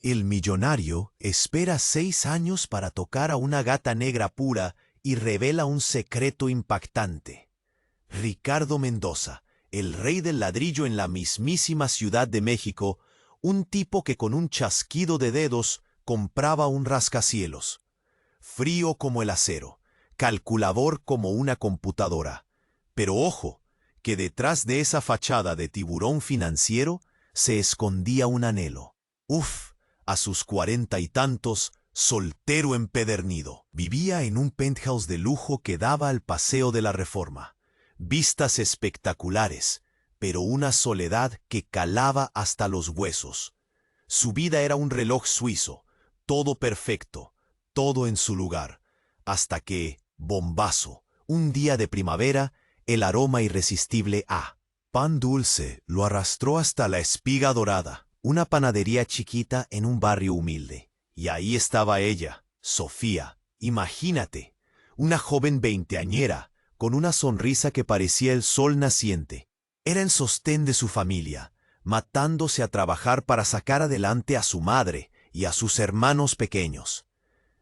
El millonario espera 6 años para tocar a una gata negra pura y revela un secreto impactante. Ricardo Mendoza, el rey del ladrillo en la mismísima Ciudad de México, un tipo que con un chasquido de dedos compraba un rascacielos. Frío como el acero, calculador como una computadora. Pero ojo, que detrás de esa fachada de tiburón financiero se escondía un anhelo. Uf, a sus 40 y tantos, soltero empedernido. Vivía en un penthouse de lujo que daba al Paseo de la Reforma. Vistas espectaculares, pero una soledad que calaba hasta los huesos. Su vida era un reloj suizo, todo perfecto, todo en su lugar, hasta que, bombazo, un día de primavera, el aroma irresistible a pan dulce lo arrastró hasta la Espiga Dorada, una panadería chiquita en un barrio humilde. Y ahí estaba ella, Sofía, imagínate, una joven veinteañera, con una sonrisa que parecía el sol naciente. Era el sostén de su familia, matándose a trabajar para sacar adelante a su madre y a sus hermanos pequeños.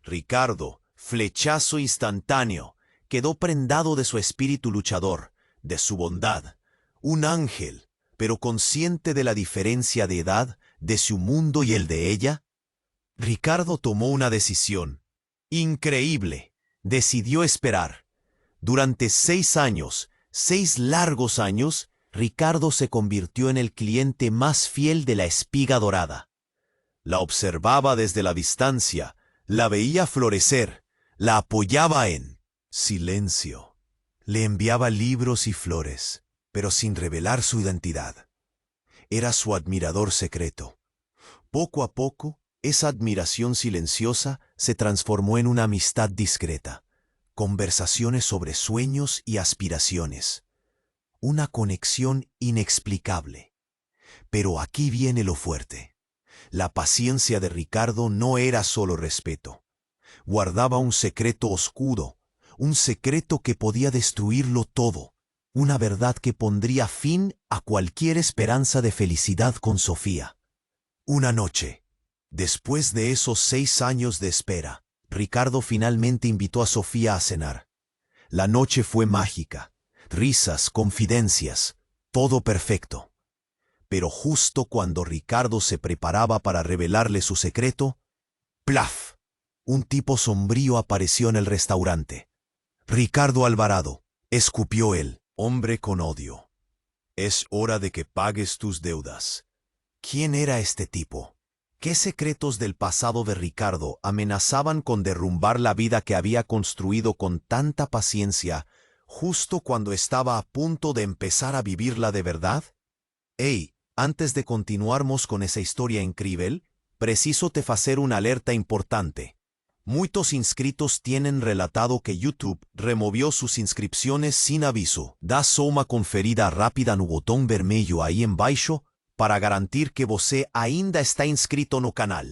Ricardo, flechazo instantáneo, quedó prendado de su espíritu luchador, de su bondad. Un ángel, pero consciente de la diferencia de edad de su mundo y el de ella. Ricardo tomó una decisión. Increíble. Decidió esperar. Durante 6 años, 6 largos años, Ricardo se convirtió en el cliente más fiel de la Espiga Dorada. La observaba desde la distancia, la veía florecer, la apoyaba en silencio. Le enviaba libros y flores, pero sin revelar su identidad. Era su admirador secreto. Poco a poco, esa admiración silenciosa se transformó en una amistad discreta. Conversaciones sobre sueños y aspiraciones. Una conexión inexplicable. Pero aquí viene lo fuerte. La paciencia de Ricardo no era solo respeto. Guardaba un secreto oscuro, un secreto que podía destruirlo todo, una verdad que pondría fin a cualquier esperanza de felicidad con Sofía. Una noche, después de esos 6 años de espera, Ricardo finalmente invitó a Sofía a cenar. La noche fue mágica, risas, confidencias, todo perfecto. Pero justo cuando Ricardo se preparaba para revelarle su secreto, ¡plaf! Un tipo sombrío apareció en el restaurante. Ricardo Alvarado, escupió él, hombre con odio. Es hora de que pagues tus deudas. ¿Quién era este tipo? ¿Qué secretos del pasado de Ricardo amenazaban con derrumbar la vida que había construido con tanta paciencia justo cuando estaba a punto de empezar a vivirla de verdad? Hey, antes de continuarmos con esa historia increíble, preciso te facer una alerta importante. Muchos inscritos tienen relatado que YouTube removió sus inscripciones sin aviso. Da só uma conferida rápida no botão vermelho aí embaixo para garantir que você ainda está inscrito no canal.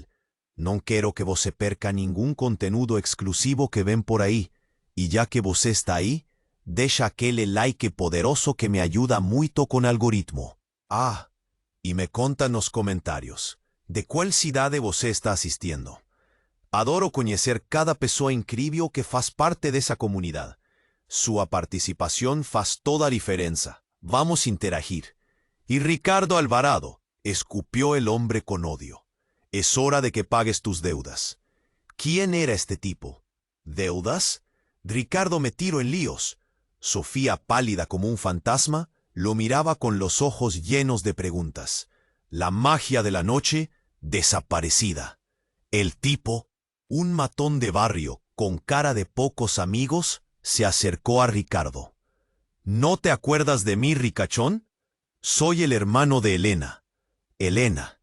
Não quero que você perca nenhum conteúdo exclusivo que vem por aí. E já que você está aí, deixa aquele like poderoso que me ajuda muito com o algoritmo. Ah, e me conta nos comentários, de qual cidade você está assistindo. Adoro conhecer cada pessoa incrível que faz parte dessa comunidade. Sua participação faz toda a diferença. Vamos interagir. Y Ricardo Alvarado escupió el hombre con odio. Es hora de que pagues tus deudas. ¿Quién era este tipo? ¿Deudas? Ricardo metido en líos. Sofía, pálida como un fantasma, lo miraba con los ojos llenos de preguntas. La magia de la noche, desaparecida. El tipo, un matón de barrio con cara de pocos amigos, se acercó a Ricardo. ¿No te acuerdas de mí, ricachón? Soy el hermano de Elena. Elena.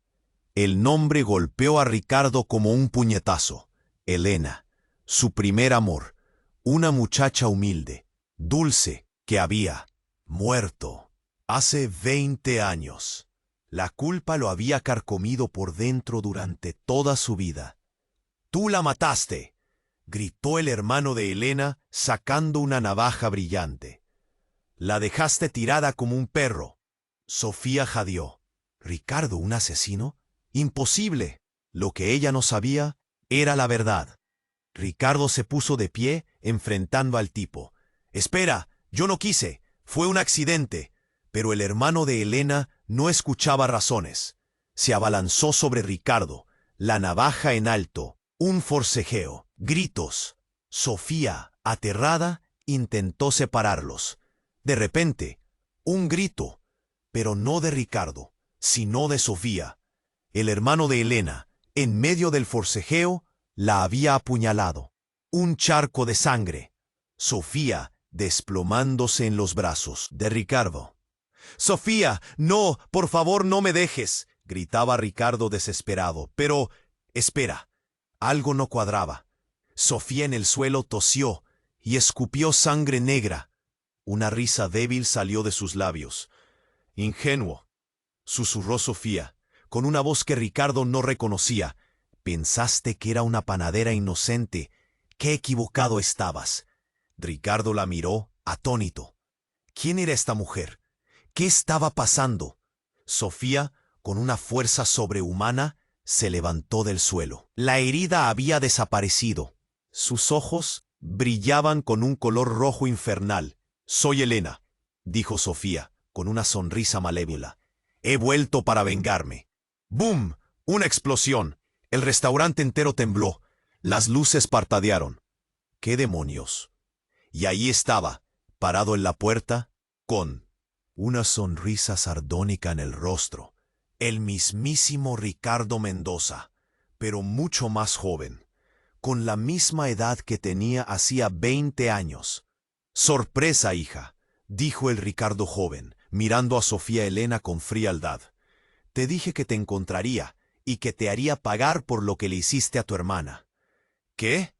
El nombre golpeó a Ricardo como un puñetazo. Elena. Su primer amor. Una muchacha humilde, dulce, que había muerto hace 20 años. La culpa lo había carcomido por dentro durante toda su vida. ¡Tú la mataste!, gritó el hermano de Elena sacando una navaja brillante. La dejaste tirada como un perro. Sofía jadeó. ¿Ricardo un asesino? ¡Imposible! Lo que ella no sabía era la verdad. Ricardo se puso de pie, enfrentando al tipo. «Espera, yo no quise, fue un accidente». Pero el hermano de Elena no escuchaba razones. Se abalanzó sobre Ricardo, la navaja en alto, un forcejeo, gritos. Sofía, aterrada, intentó separarlos. De repente, un grito, pero no de Ricardo, sino de Sofía. El hermano de Elena, en medio del forcejeo, la había apuñalado. Un charco de sangre. Sofía desplomándose en los brazos de Ricardo. «Sofía, no, por favor, no me dejes», gritaba Ricardo desesperado. Pero, espera, algo no cuadraba. Sofía en el suelo tosió y escupió sangre negra. Una risa débil salió de sus labios. «Ingenuo», susurró Sofía, con una voz que Ricardo no reconocía. «Pensaste que era una panadera inocente. ¡Qué equivocado estabas!». Ricardo la miró, atónito. ¿Quién era esta mujer? ¿Qué estaba pasando? Sofía, con una fuerza sobrehumana, se levantó del suelo. La herida había desaparecido. Sus ojos brillaban con un color rojo infernal. «Soy Elena», dijo Sofía, con una sonrisa malévola. «He vuelto para vengarme». ¡Bum! Una explosión. El restaurante entero tembló. Las luces parpadearon. ¿Qué demonios? Y ahí estaba, parado en la puerta, con una sonrisa sardónica en el rostro, el mismísimo Ricardo Mendoza, pero mucho más joven, con la misma edad que tenía hacía 20 años. «Sorpresa, hija», dijo el Ricardo joven, mirando a Sofía Elena con frialdad. «Te dije que te encontraría y que te haría pagar por lo que le hiciste a tu hermana». «¿Qué?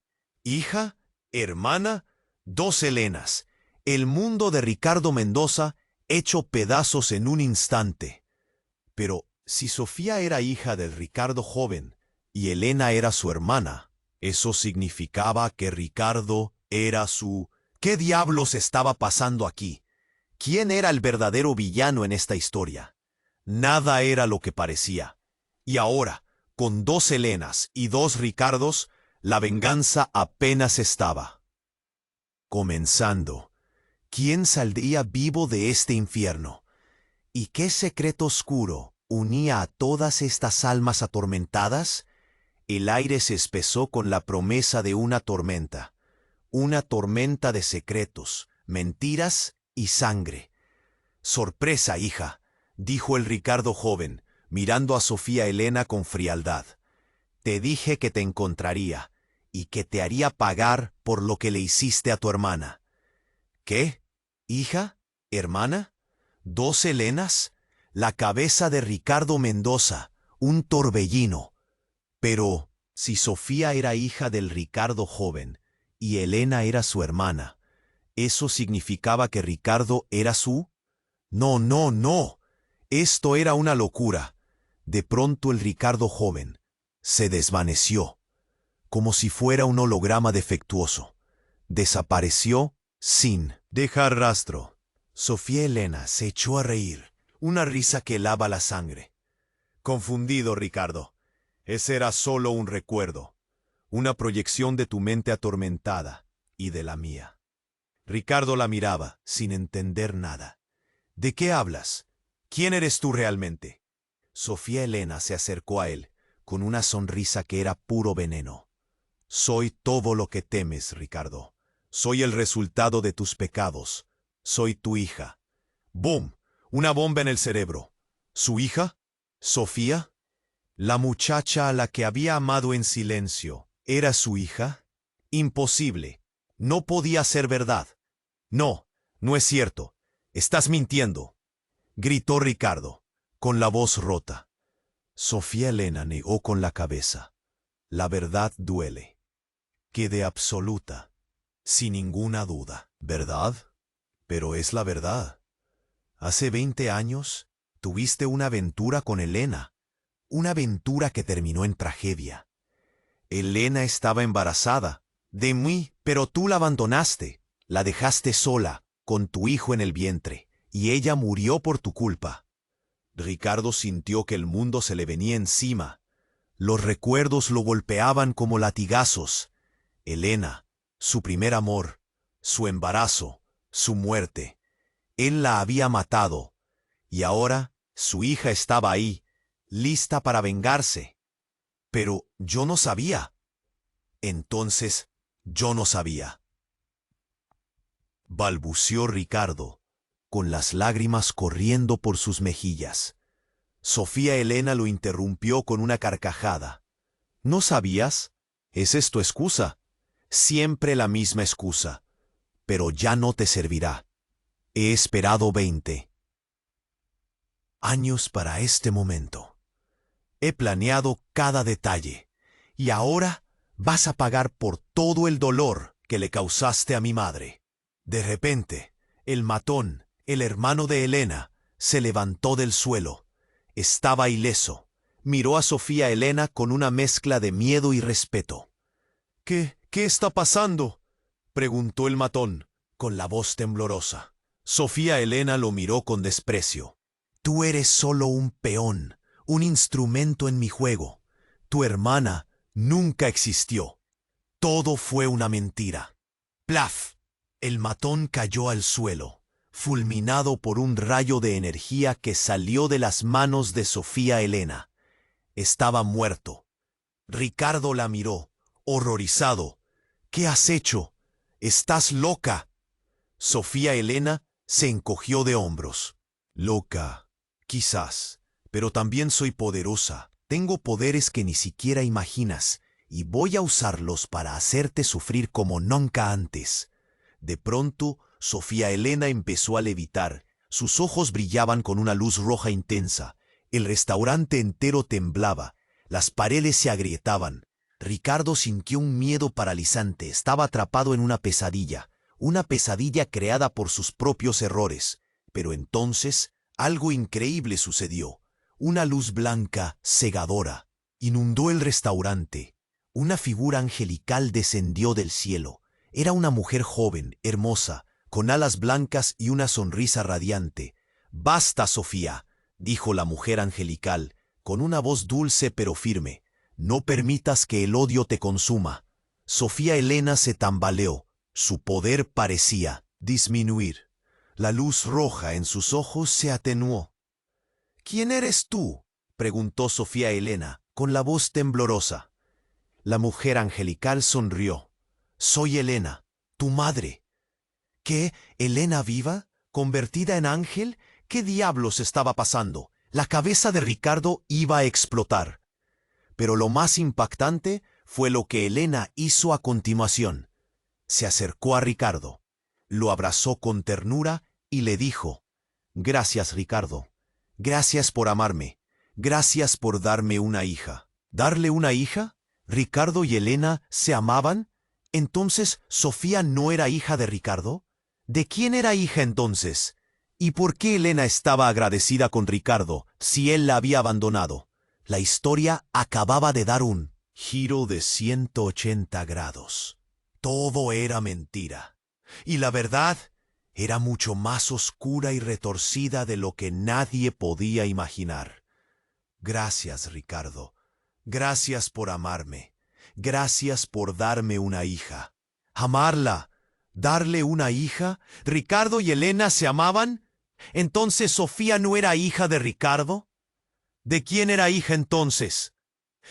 ¿Hija? ¿Hermana? Dos Helenas. El mundo de Ricardo Mendoza hecho pedazos en un instante». Pero si Sofía era hija del Ricardo joven y Elena era su hermana, eso significaba que Ricardo era su... ¿Qué diablos estaba pasando aquí? ¿Quién era el verdadero villano en esta historia? Nada era lo que parecía. Y ahora, con dos Helenas y dos Ricardos, la venganza apenas estaba comenzando. ¿Quién saldría vivo de este infierno? ¿Y qué secreto oscuro unía a todas estas almas atormentadas? El aire se espesó con la promesa de una tormenta de secretos, mentiras y sangre. «Sorpresa, hija», dijo el Ricardo joven, mirando a Sofía Elena con frialdad. «Te dije que te encontraría y que te haría pagar por lo que le hiciste a tu hermana». «¿Qué? ¿Hija? ¿Hermana? ¿Dos Helenas?» La cabeza de Ricardo Mendoza, un torbellino. Pero si Sofía era hija del Ricardo joven y Elena era su hermana, ¿eso significaba que Ricardo era su...? No, no, no. Esto era una locura. De pronto el Ricardo joven se desvaneció, como si fuera un holograma defectuoso. Desapareció sin dejar rastro. Sofía Elena se echó a reír, una risa que helaba la sangre. «Confundido, Ricardo. Ese era solo un recuerdo, una proyección de tu mente atormentada y de la mía». Ricardo la miraba, sin entender nada. «¿De qué hablas? ¿Quién eres tú realmente?» Sofía Elena se acercó a él, con una sonrisa que era puro veneno. «Soy todo lo que temes, Ricardo. Soy el resultado de tus pecados. Soy tu hija». ¡Bum! Una bomba en el cerebro. ¿Su hija? ¿Sofía? La muchacha a la que había amado en silencio, ¿era su hija? Imposible. No podía ser verdad. «No, no es cierto. Estás mintiendo», gritó Ricardo, con la voz rota. Sofía Elena negó con la cabeza. «La verdad duele. Quede absoluta, sin ninguna duda». «¿Verdad? Pero es la verdad. Hace 20 años tuviste una aventura con Elena, una aventura que terminó en tragedia. Elena estaba embarazada de mí, pero tú la abandonaste, la dejaste sola, con tu hijo en el vientre, y ella murió por tu culpa». Ricardo sintió que el mundo se le venía encima. Los recuerdos lo golpeaban como latigazos. Elena, su primer amor, su embarazo, su muerte. Él la había matado, y ahora su hija estaba ahí, lista para vengarse. Pero yo no sabía. Entonces, yo no sabía. Balbuceó Ricardo, con las lágrimas corriendo por sus mejillas. Sofía Elena lo interrumpió con una carcajada. ¿No sabías? ¿Esa es tu excusa? Siempre la misma excusa. Pero ya no te servirá. He esperado 20 años para este momento. He planeado cada detalle. Y ahora vas a pagar por todo el dolor que le causaste a mi madre. De repente, el matón, el hermano de Elena, se levantó del suelo. Estaba ileso. Miró a Sofía Elena con una mezcla de miedo y respeto. ¿Qué está pasando?, preguntó el matón, con la voz temblorosa. Sofía Elena lo miró con desprecio. Tú eres solo un peón, un instrumento en mi juego. Tu hermana nunca existió. Todo fue una mentira. ¡Plaf! El matón cayó al suelo, fulminado por un rayo de energía que salió de las manos de Sofía Elena. Estaba muerto. Ricardo la miró, horrorizado. ¿Qué has hecho? ¡Estás loca! Sofía Elena se encogió de hombros. Loca, quizás, pero también soy poderosa. Tengo poderes que ni siquiera imaginas, y voy a usarlos para hacerte sufrir como nunca antes. De pronto, Sofía Elena empezó a levitar. Sus ojos brillaban con una luz roja intensa. El restaurante entero temblaba. Las paredes se agrietaban. Ricardo sintió un miedo paralizante. Estaba atrapado en una pesadilla creada por sus propios errores. Pero entonces, algo increíble sucedió. Una luz blanca, cegadora, inundó el restaurante. Una figura angelical descendió del cielo. Era una mujer joven, hermosa, con alas blancas y una sonrisa radiante. «Basta, Sofía», dijo la mujer angelical, con una voz dulce pero firme. «No permitas que el odio te consuma». Sofía Elena se tambaleó. Su poder parecía disminuir. La luz roja en sus ojos se atenuó. «¿Quién eres tú?», preguntó Sofía Elena, con la voz temblorosa. La mujer angelical sonrió. «Soy Elena, tu madre». ¿Qué? ¿Elena viva? ¿Convertida en ángel? ¿Qué diablos estaba pasando? La cabeza de Ricardo iba a explotar. Pero lo más impactante fue lo que Elena hizo a continuación. Se acercó a Ricardo, lo abrazó con ternura y le dijo: «Gracias, Ricardo. Gracias por amarme. Gracias por darme una hija». ¿Darle una hija? ¿Ricardo y Elena se amaban? ¿Entonces Sofía no era hija de Ricardo? ¿De quién era hija entonces? ¿Y por qué Elena estaba agradecida con Ricardo si él la había abandonado? La historia acababa de dar un giro de 180 grados. Todo era mentira. Y la verdad era mucho más oscura y retorcida de lo que nadie podía imaginar. Gracias, Ricardo. Gracias por amarme. Gracias por darme una hija. ¿Amarla? ¿Darle una hija? ¿Ricardo y Elena se amaban? ¿Entonces Sofía no era hija de Ricardo? ¿De quién era hija entonces?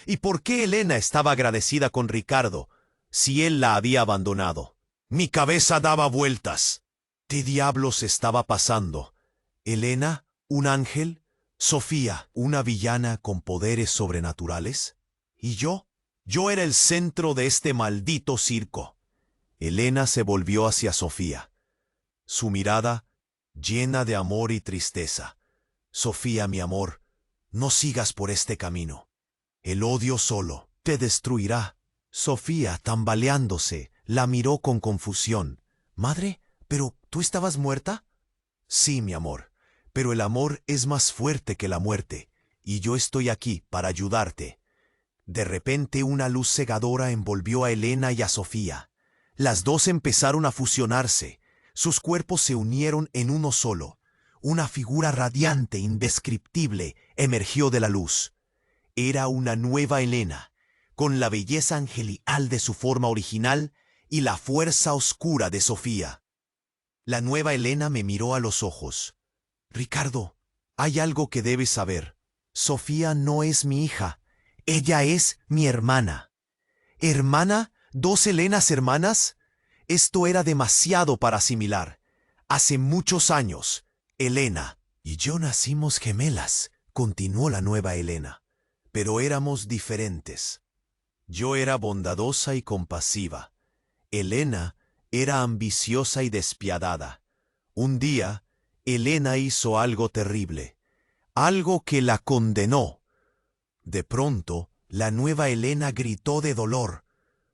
¿Y por qué Elena estaba agradecida con Ricardo si él la había abandonado? Mi cabeza daba vueltas. ¿Qué diablos estaba pasando? ¿Elena, un ángel? ¿Sofía, una villana con poderes sobrenaturales? ¿Y yo? Yo era el centro de este maldito circo. Elena se volvió hacia Sofía. Su mirada llena de amor y tristeza. Sofía, mi amor, no sigas por este camino. El odio solo te destruirá. Sofía, tambaleándose, la miró con confusión. «Madre, ¿pero tú estabas muerta?» «Sí, mi amor, pero el amor es más fuerte que la muerte, y yo estoy aquí para ayudarte». De repente una luz cegadora envolvió a Elena y a Sofía. Las dos empezaron a fusionarse. Sus cuerpos se unieron en uno solo. Una figura radiante, indescriptible, emergió de la luz. Era una nueva Elena, con la belleza angelical de su forma original y la fuerza oscura de Sofía. La nueva Elena me miró a los ojos. Ricardo, hay algo que debes saber. Sofía no es mi hija. Ella es mi hermana. ¿Hermana? ¿Dos Elenas hermanas? Esto era demasiado para asimilar. Hace muchos años, Elena y yo nacimos gemelas, continuó la nueva Elena. Pero éramos diferentes. Yo era bondadosa y compasiva. Elena era ambiciosa y despiadada. Un día, Elena hizo algo terrible, algo que la condenó. De pronto, la nueva Elena gritó de dolor.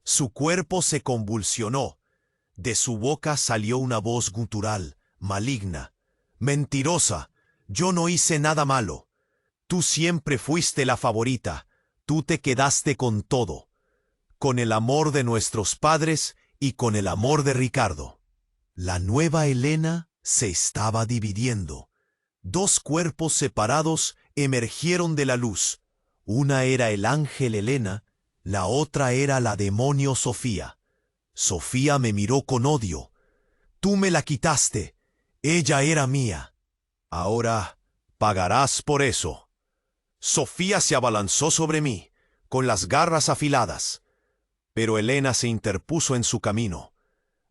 Su cuerpo se convulsionó. De su boca salió una voz gutural, maligna. Mentirosa, yo no hice nada malo. Tú siempre fuiste la favorita. Tú te quedaste con todo. Con el amor de nuestros padres y con el amor de Ricardo. La nueva Elena se estaba dividiendo. Dos cuerpos separados emergieron de la luz. Una era el ángel Elena, la otra era la demonio Sofía. Sofía me miró con odio. Tú me la quitaste. Ella era mía. Ahora pagarás por eso. Sofía se abalanzó sobre mí, con las garras afiladas. Pero Elena se interpuso en su camino.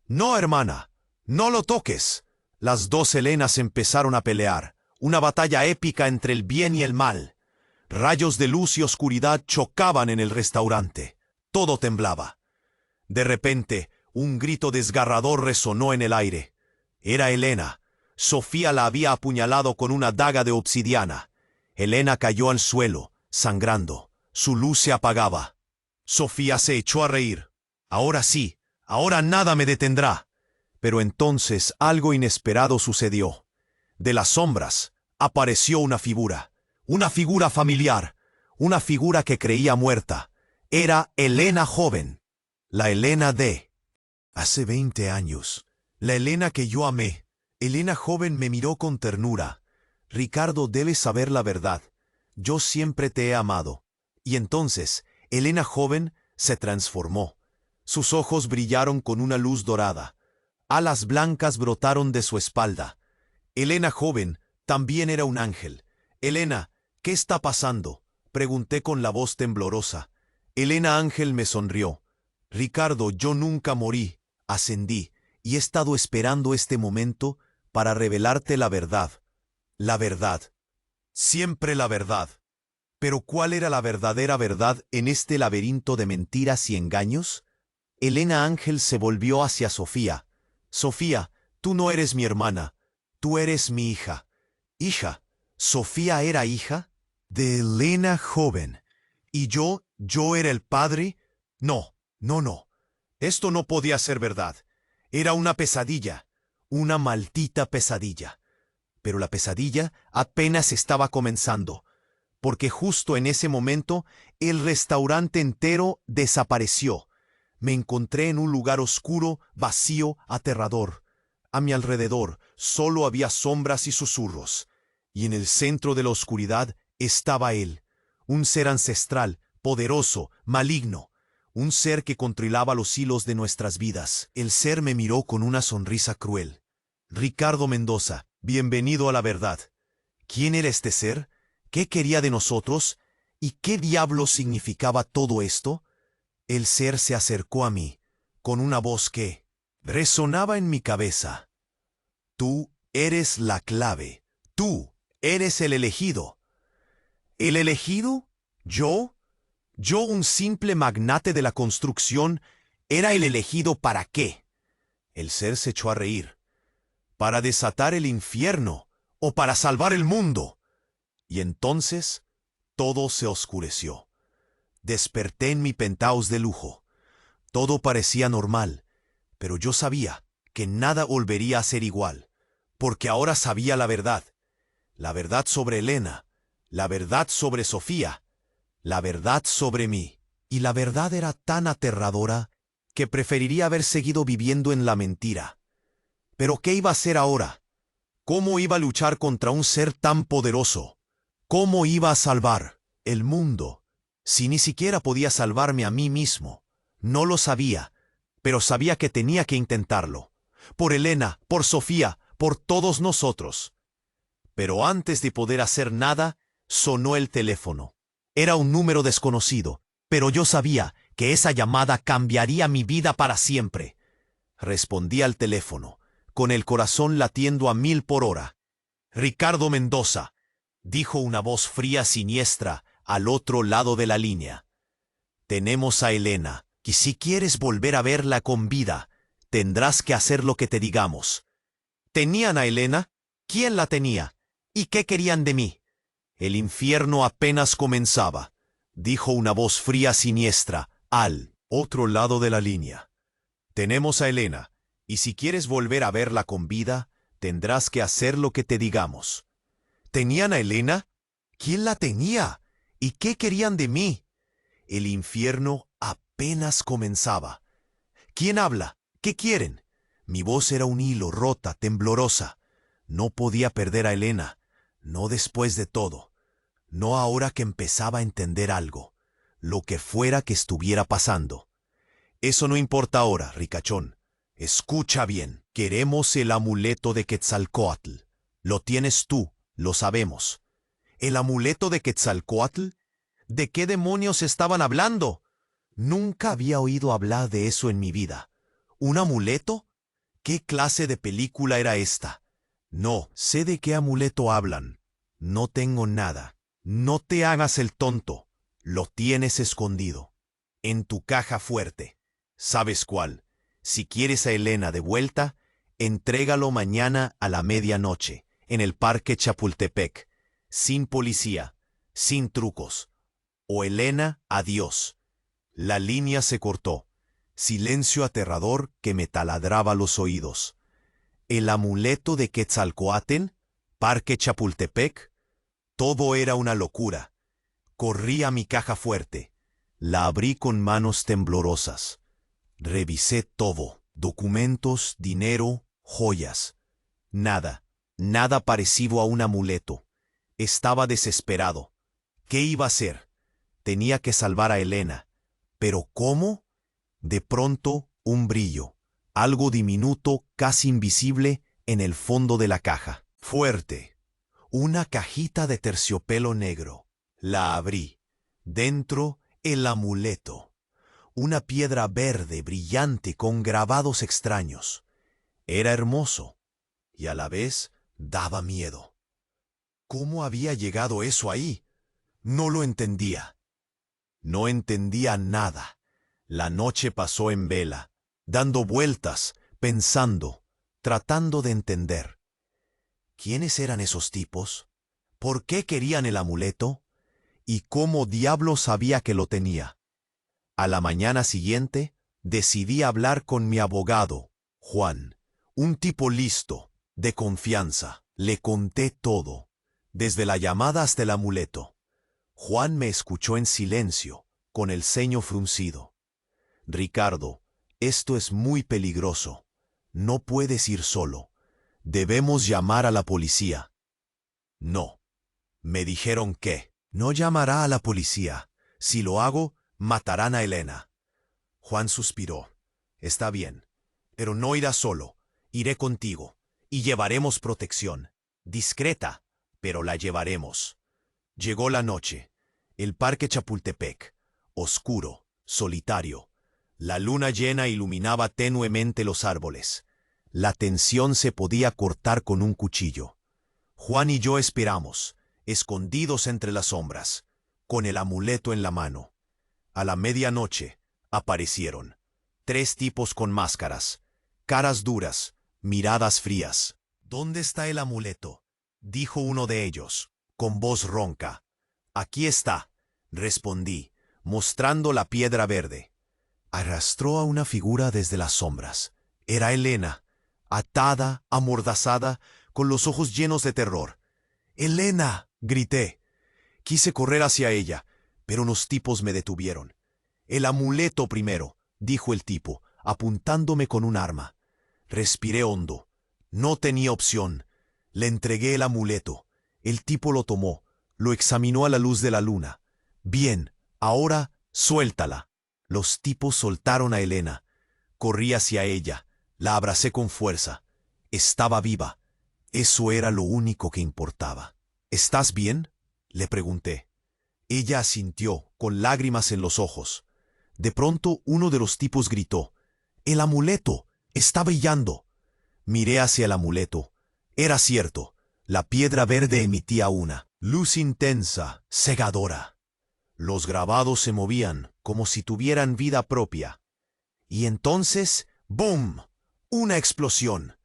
No, hermana, no lo toques. Las dos Elenas empezaron a pelear, una batalla épica entre el bien y el mal. Rayos de luz y oscuridad chocaban en el restaurante. Todo temblaba. De repente, un grito desgarrador resonó en el aire. Era Elena. Sofía la había apuñalado con una daga de obsidiana. Elena cayó al suelo, sangrando. Su luz se apagaba. Sofía se echó a reír. Ahora sí, ahora nada me detendrá. Pero entonces algo inesperado sucedió. De las sombras apareció una figura familiar, una figura que creía muerta. Era Elena joven, la Elena de hace 20 años, la Elena que yo amé. Elena joven me miró con ternura. Ricardo, debes saber la verdad. Yo siempre te he amado. Y entonces, Elena joven se transformó. Sus ojos brillaron con una luz dorada. Alas blancas brotaron de su espalda. Elena joven también era un ángel. Elena, ¿qué está pasando?, pregunté con la voz temblorosa. Elena ángel me sonrió. Ricardo, yo nunca morí, ascendí, y he estado esperando este momento para revelarte la verdad. La verdad. Siempre la verdad. Pero ¿cuál era la verdadera verdad en este laberinto de mentiras y engaños? Elena ángel se volvió hacia Sofía. Sofía, tú no eres mi hermana, tú eres mi hija. ¿Hija? ¿Sofía era hija? De Elena joven. ¿Y yo era el padre? No. Esto no podía ser verdad. Era una pesadilla, una maldita pesadilla. Pero la pesadilla apenas estaba comenzando, porque justo en ese momento el restaurante entero desapareció. Me encontré en un lugar oscuro, vacío, aterrador. A mi alrededor solo había sombras y susurros, y en el centro de la oscuridad estaba él, un ser ancestral, poderoso, maligno, un ser que controlaba los hilos de nuestras vidas. El ser me miró con una sonrisa cruel. Ricardo Mendoza, bienvenido a la verdad. ¿Quién era este ser? ¿Qué quería de nosotros? ¿Y qué diablos significaba todo esto? El ser se acercó a mí, con una voz que resonaba en mi cabeza. Tú eres la clave. Tú eres el elegido. ¿El elegido? ¿Yo? ¿Yo, un simple magnate de la construcción, era el elegido para qué? El ser se echó a reír. ¿Para desatar el infierno o para salvar el mundo? Y entonces todo se oscureció. Desperté en mi penthouse de lujo. Todo parecía normal, pero yo sabía que nada volvería a ser igual, porque ahora sabía la verdad. La verdad sobre Elena, la verdad sobre Sofía, la verdad sobre mí. Y la verdad era tan aterradora que preferiría haber seguido viviendo en la mentira. ¿Pero qué iba a hacer ahora? ¿Cómo iba a luchar contra un ser tan poderoso? ¿Cómo iba a salvar El mundo. Si ni siquiera podía salvarme a mí mismo. No lo sabía, pero sabía que tenía que intentarlo. Por Elena, por Sofía, por todos nosotros. Pero antes de poder hacer nada, sonó el teléfono. Era un número desconocido, pero yo sabía que esa llamada cambiaría mi vida para siempre. Respondí al teléfono, con el corazón latiendo a 1000 por hora. «Ricardo Mendoza», dijo una voz fría siniestra al otro lado de la línea. «Tenemos a Elena, y si quieres volver a verla con vida, tendrás que hacer lo que te digamos». ¿Tenían a Elena? ¿Quién la tenía? ¿Y qué querían de mí? «El infierno apenas comenzaba», dijo una voz fría siniestra al otro lado de la línea. «Tenemos a Elena, y si quieres volver a verla con vida, tendrás que hacer lo que te digamos». ¿Tenían a Elena? ¿Quién la tenía? ¿Y qué querían de mí? El infierno apenas comenzaba. ¿Quién habla? ¿Qué quieren? Mi voz era un hilo, rota, temblorosa. No podía perder a Elena, no después de todo. No ahora que empezaba a entender algo, lo que fuera que estuviera pasando. Eso no importa ahora, ricachón. Escucha bien, queremos el amuleto de Quetzalcóatl. Lo tienes tú, lo sabemos. ¿El amuleto de Quetzalcóatl? ¿De qué demonios estaban hablando? Nunca había oído hablar de eso en mi vida. ¿Un amuleto? ¿Qué clase de película era esta? No, sé de qué amuleto hablan. No tengo nada. No te hagas el tonto. Lo tienes escondido. En tu caja fuerte. ¿Sabes cuál? Si quieres a Elena de vuelta, entrégalo mañana a la medianoche, en el Parque Chapultepec. Sin policía, sin trucos. O Elena, adiós. La línea se cortó. Silencio aterrador que me taladraba los oídos. El amuleto de Quetzalcóatl, Parque Chapultepec, todo era una locura. Corrí a mi caja fuerte. La abrí con manos temblorosas. Revisé todo, documentos, dinero, joyas. Nada, nada parecido a un amuleto. Estaba desesperado. ¿Qué iba a hacer? Tenía que salvar a Elena. ¿Pero cómo? De pronto, un brillo, algo diminuto, casi invisible, en el fondo de la caja. Fuerte. Una cajita de terciopelo negro. La abrí. Dentro, el amuleto. Una piedra verde brillante con grabados extraños. Era hermoso y a la vez daba miedo. ¿Cómo había llegado eso ahí? No lo entendía. No entendía nada. La noche pasó en vela, dando vueltas, pensando, tratando de entender. ¿Quiénes eran esos tipos? ¿Por qué querían el amuleto? ¿Y cómo diablos sabía que lo tenía? A la mañana siguiente, decidí hablar con mi abogado, Juan, un tipo listo, de confianza. Le conté todo, desde la llamada hasta el amuleto. Juan me escuchó en silencio, con el ceño fruncido. «Ricardo, esto es muy peligroso. No puedes ir solo. Debemos llamar a la policía». «No». Me dijeron que no llamará a la policía. Si lo hago, matarán a Elena. Juan suspiró. «Está bien, pero no irás solo. Iré contigo, y llevaremos protección. Discreta, pero la llevaremos». Llegó la noche. El Parque Chapultepec, oscuro, solitario. La luna llena iluminaba tenuemente los árboles. La tensión se podía cortar con un cuchillo. Juan y yo esperamos, escondidos entre las sombras, con el amuleto en la mano. A la medianoche aparecieron 3 tipos con máscaras, caras duras, miradas frías. «¿Dónde está el amuleto?», dijo uno de ellos, con voz ronca. «Aquí está», respondí, mostrando la piedra verde. Arrastró a una figura desde las sombras. Era Elena, atada, amordazada, con los ojos llenos de terror. «¡Elena!», grité. Quise correr hacia ella, pero los tipos me detuvieron. «El amuleto primero», dijo el tipo, apuntándome con un arma. Respiré hondo. No tenía opción. Le entregué el amuleto. El tipo lo tomó, lo examinó a la luz de la luna. Bien, ahora suéltala. Los tipos soltaron a Elena. Corrí hacia ella. La abracé con fuerza. Estaba viva. Eso era lo único que importaba. ¿Estás bien?, le pregunté. Ella asintió, con lágrimas en los ojos. De pronto uno de los tipos gritó: «¡El amuleto! ¡Está brillando!». Miré hacia el amuleto. Era cierto. La piedra verde emitía una luz intensa, cegadora. Los grabados se movían como si tuvieran vida propia. Y entonces, ¡boom!, una explosión.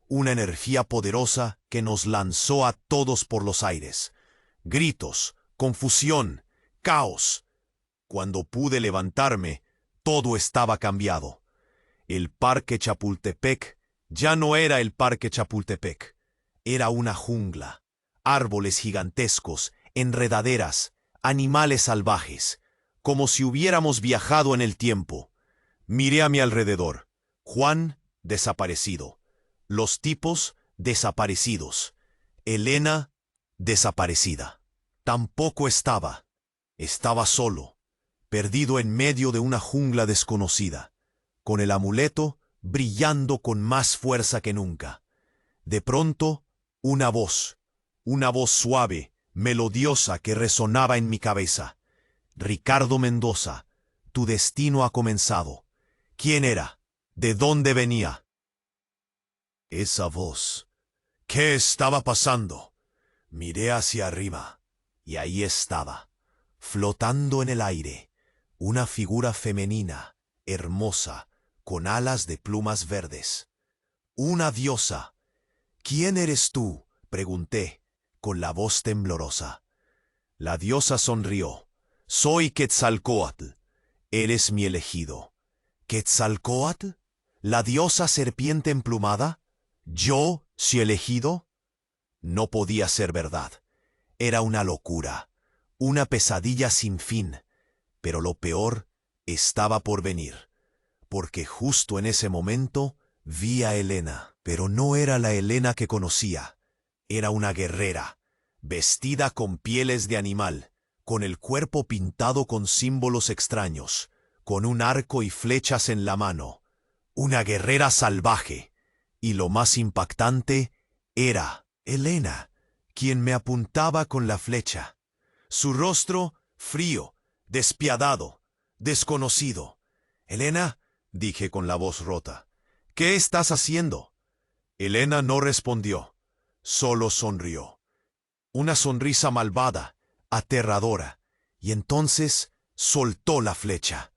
Una energía poderosa que nos lanzó a todos por los aires. Gritos, confusión, caos. Cuando pude levantarme, todo estaba cambiado. El Parque Chapultepec ya no era el Parque Chapultepec. Era una jungla. Árboles gigantescos, enredaderas, animales salvajes. Como si hubiéramos viajado en el tiempo. Miré a mi alrededor. Juan, desaparecido. Los tipos, desaparecidos. Elena, desaparecida. Tampoco estaba. Estaba solo, perdido en medio de una jungla desconocida, con el amuleto brillando con más fuerza que nunca. De pronto, una voz suave, melodiosa que resonaba en mi cabeza. «Ricardo Mendoza, tu destino ha comenzado». ¿Quién era? ¿De dónde venía? Esa voz. ¿Qué estaba pasando? Miré hacia arriba, y ahí estaba, flotando en el aire, una figura femenina, hermosa, con alas de plumas verdes. Una diosa. «¿Quién eres tú?», pregunté, con la voz temblorosa. La diosa sonrió. «Soy Quetzalcóatl. Eres mi elegido». «¿Quetzalcóatl? ¿La diosa serpiente emplumada? ¿Yo, si elegido?». No podía ser verdad. Era una locura, una pesadilla sin fin. Pero lo peor estaba por venir, porque justo en ese momento vi a Elena. Pero no era la Elena que conocía. Era una guerrera, vestida con pieles de animal, con el cuerpo pintado con símbolos extraños, con un arco y flechas en la mano. Una guerrera salvaje. Y lo más impactante era Elena, quien me apuntaba con la flecha. Su rostro frío, despiadado, desconocido. «Elena», dije con la voz rota, «¿qué estás haciendo?». Elena no respondió, solo sonrió. Una sonrisa malvada, aterradora, y entonces soltó la flecha.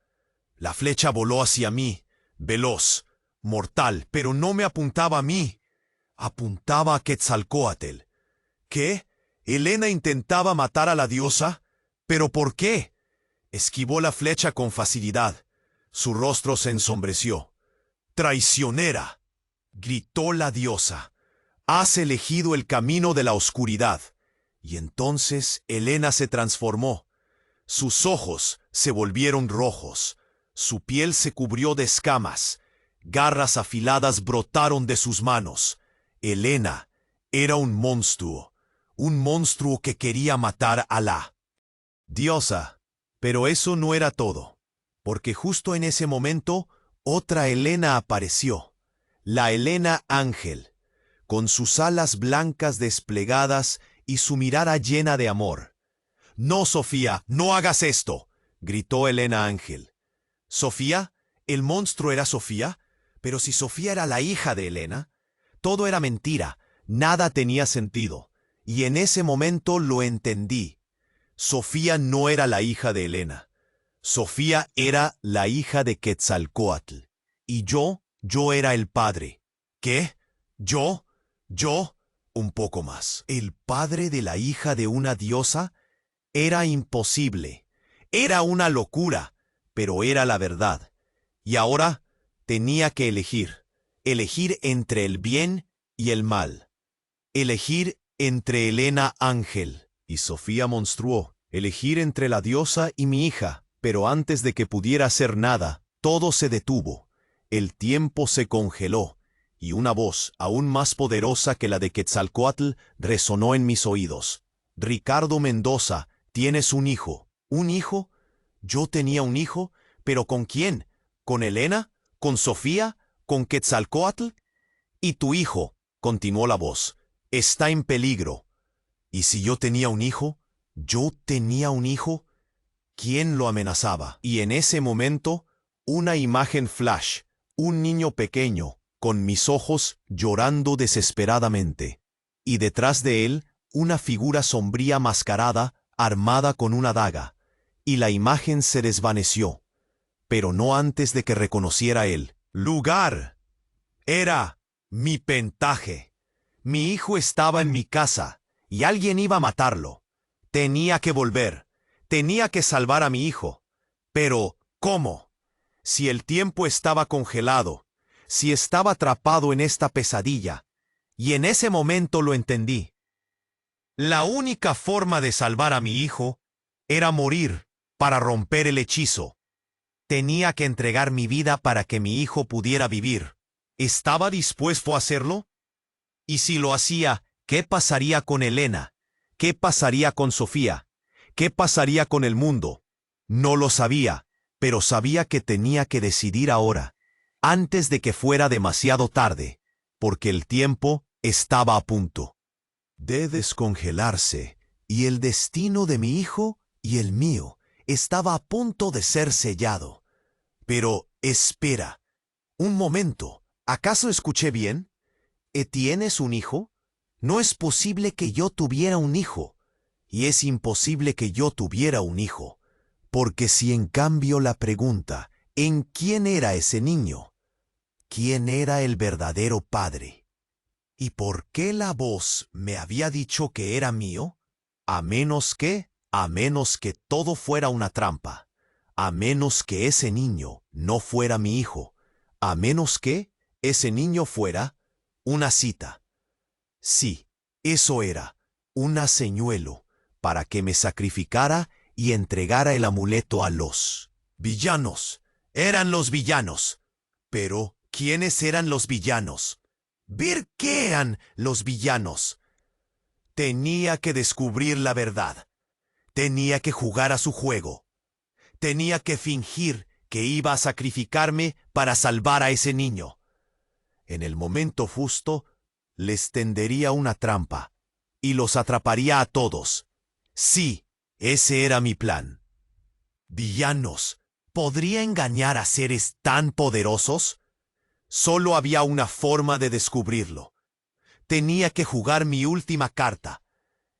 La flecha voló hacia mí, veloz, mortal, pero no me apuntaba a mí. Apuntaba a Quetzalcóatl. ¿Qué? ¿Elena intentaba matar a la diosa? ¿Pero por qué? Esquivó la flecha con facilidad. Su rostro se ensombreció. «¡Traicionera!», gritó la diosa. «Has elegido el camino de la oscuridad». Y entonces Elena se transformó. Sus ojos se volvieron rojos. Su piel se cubrió de escamas. Garras afiladas brotaron de sus manos. Elena era un monstruo que quería matar a la diosa. Pero eso no era todo, porque justo en ese momento otra Elena apareció. La Elena Ángel, con sus alas blancas desplegadas y su mirada llena de amor. «No, Sofía, no hagas esto», gritó Elena Ángel. «¿Sofía? ¿El monstruo era Sofía? Pero si Sofía era la hija de Elena». Todo era mentira, nada tenía sentido. Y en ese momento lo entendí. Sofía no era la hija de Elena. Sofía era la hija de Quetzalcóatl. Y yo era el padre. ¿Qué? ¿Yo? Un poco más. ¿El padre de la hija de una diosa? Era imposible. Era una locura, pero era la verdad. Y ahora tenía que elegir. Elegir entre el bien y el mal. Elegir entre Elena Ángel y Sofía Monstruo. Elegir entre la diosa y mi hija. Pero antes de que pudiera hacer nada, todo se detuvo. El tiempo se congeló, y una voz aún más poderosa que la de Quetzalcóatl resonó en mis oídos. «Ricardo Mendoza, tienes un hijo». ¿Un hijo? Yo tenía un hijo, pero ¿con quién? ¿Con Elena? ¿Con Sofía? ¿Con Quetzalcóatl? Y tu hijo, continuó la voz, está en peligro. ¿Y si yo tenía un hijo? ¿Yo tenía un hijo? ¿Quién lo amenazaba? Y en ese momento, una imagen flash, un niño pequeño, con mis ojos llorando desesperadamente. Y detrás de él, una figura sombría mascarada, armada con una daga. Y la imagen se desvaneció, pero no antes de que reconociera el lugar. Era mi pentaje. Mi hijo estaba en mi casa, y alguien iba a matarlo. Tenía que volver. Tenía que salvar a mi hijo. Pero, ¿cómo? Si el tiempo estaba congelado, si estaba atrapado en esta pesadilla, y en ese momento lo entendí. La única forma de salvar a mi hijo era morir para romper el hechizo. Tenía que entregar mi vida para que mi hijo pudiera vivir. ¿Estaba dispuesto a hacerlo? Y si lo hacía, ¿qué pasaría con Elena? ¿Qué pasaría con Sofía? ¿Qué pasaría con el mundo? No lo sabía, pero sabía que tenía que decidir ahora, antes de que fuera demasiado tarde, porque el tiempo estaba a punto de descongelarse, y el destino de mi hijo y el mío estaba a punto de ser sellado. Pero, espera, un momento, ¿acaso escuché bien? ¿Tienes un hijo? No es posible que yo tuviera un hijo, y es imposible que yo tuviera un hijo, porque si en cambio la pregunta, ¿en quién era ese niño? ¿Quién era el verdadero padre? ¿Y por qué la voz me había dicho que era mío? A menos que todo fuera una trampa, a menos que ese niño no fuera mi hijo, a menos que ese niño fuera una cita. Sí, eso era, un señuelo, para que me sacrificara y entregara el amuleto a los villanos. Eran los villanos. Pero, ¿quiénes eran los villanos? ¿Ver qué eran los villanos? Tenía que descubrir la verdad. Tenía que jugar a su juego. Tenía que fingir que iba a sacrificarme para salvar a ese niño. En el momento justo, les tendería una trampa y los atraparía a todos. Sí, ese era mi plan. ¿Villanos? ¿Podría engañar a seres tan poderosos? Solo había una forma de descubrirlo. Tenía que jugar mi última carta.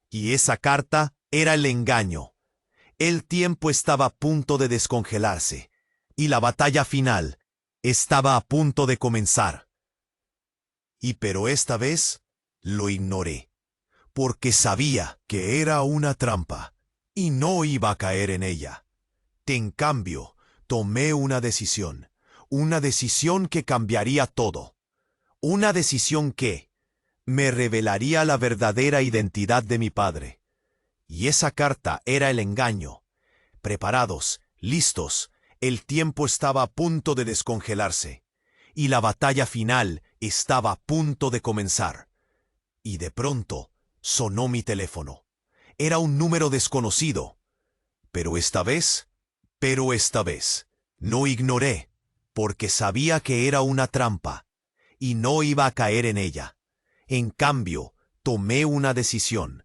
Y esa carta era el engaño. El tiempo estaba a punto de descongelarse, y la batalla final estaba a punto de comenzar. Pero esta vez lo ignoré, porque sabía que era una trampa, y no iba a caer en ella. En cambio, tomé una decisión que cambiaría todo. Una decisión que me revelaría la verdadera identidad de mi padre. Y esa carta era el engaño. Preparados, listos, el tiempo estaba a punto de descongelarse, y la batalla final estaba a punto de comenzar. Y de pronto sonó mi teléfono. Era un número desconocido. Pero esta vez, no ignoré, porque sabía que era una trampa, y no iba a caer en ella. En cambio, tomé una decisión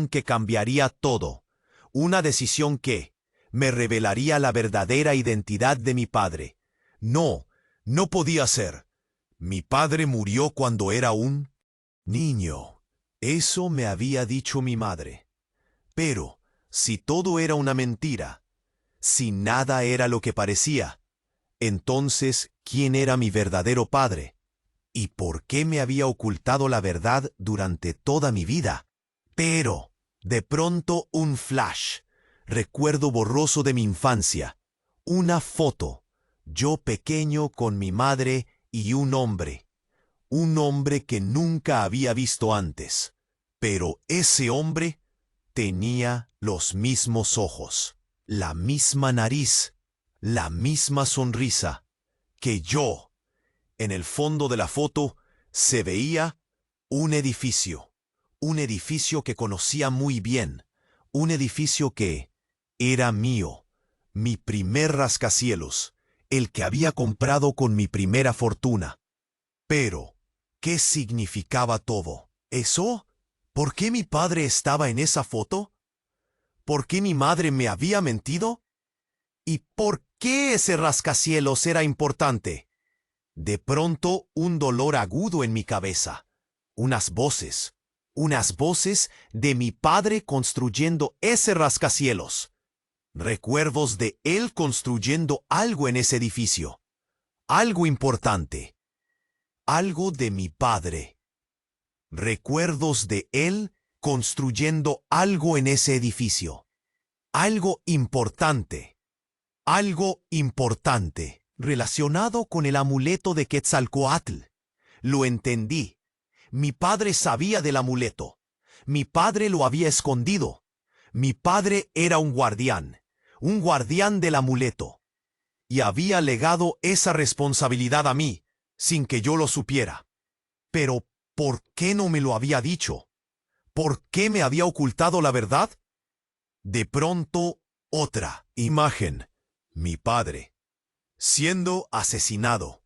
que cambiaría todo, una decisión que me revelaría la verdadera identidad de mi padre. No podía ser. Mi padre murió cuando era un niño. Eso me había dicho mi madre. Pero, si todo era una mentira, si nada era lo que parecía, entonces, ¿quién era mi verdadero padre? ¿Y por qué me había ocultado la verdad durante toda mi vida? Pero, de pronto un flash, recuerdo borroso de mi infancia, una foto, yo pequeño con mi madre y un hombre que nunca había visto antes. Pero ese hombre tenía los mismos ojos, la misma nariz, la misma sonrisa que yo. En el fondo de la foto se veía un edificio que conocía muy bien, un edificio que Era mío, mi primer rascacielos, el que había comprado con mi primera fortuna. Pero, ¿qué significaba todo eso? ¿Por qué mi padre estaba en esa foto? ¿Por qué mi madre me había mentido? ¿Y por qué ese rascacielos era importante? De pronto, un dolor agudo en mi cabeza. Unas voces de mi padre construyendo ese rascacielos. Recuerdos de él construyendo algo en ese edificio. Algo importante. Algo de mi padre. Recuerdos de él construyendo algo en ese edificio. Algo importante. Algo importante relacionado con el amuleto de Quetzalcóatl. Lo entendí. Mi padre sabía del amuleto. Mi padre lo había escondido. Mi padre era un guardián del amuleto. Y había legado esa responsabilidad a mí, sin que yo lo supiera. Pero, ¿por qué no me lo había dicho? ¿Por qué me había ocultado la verdad? De pronto, otra imagen. Mi padre, siendo asesinado.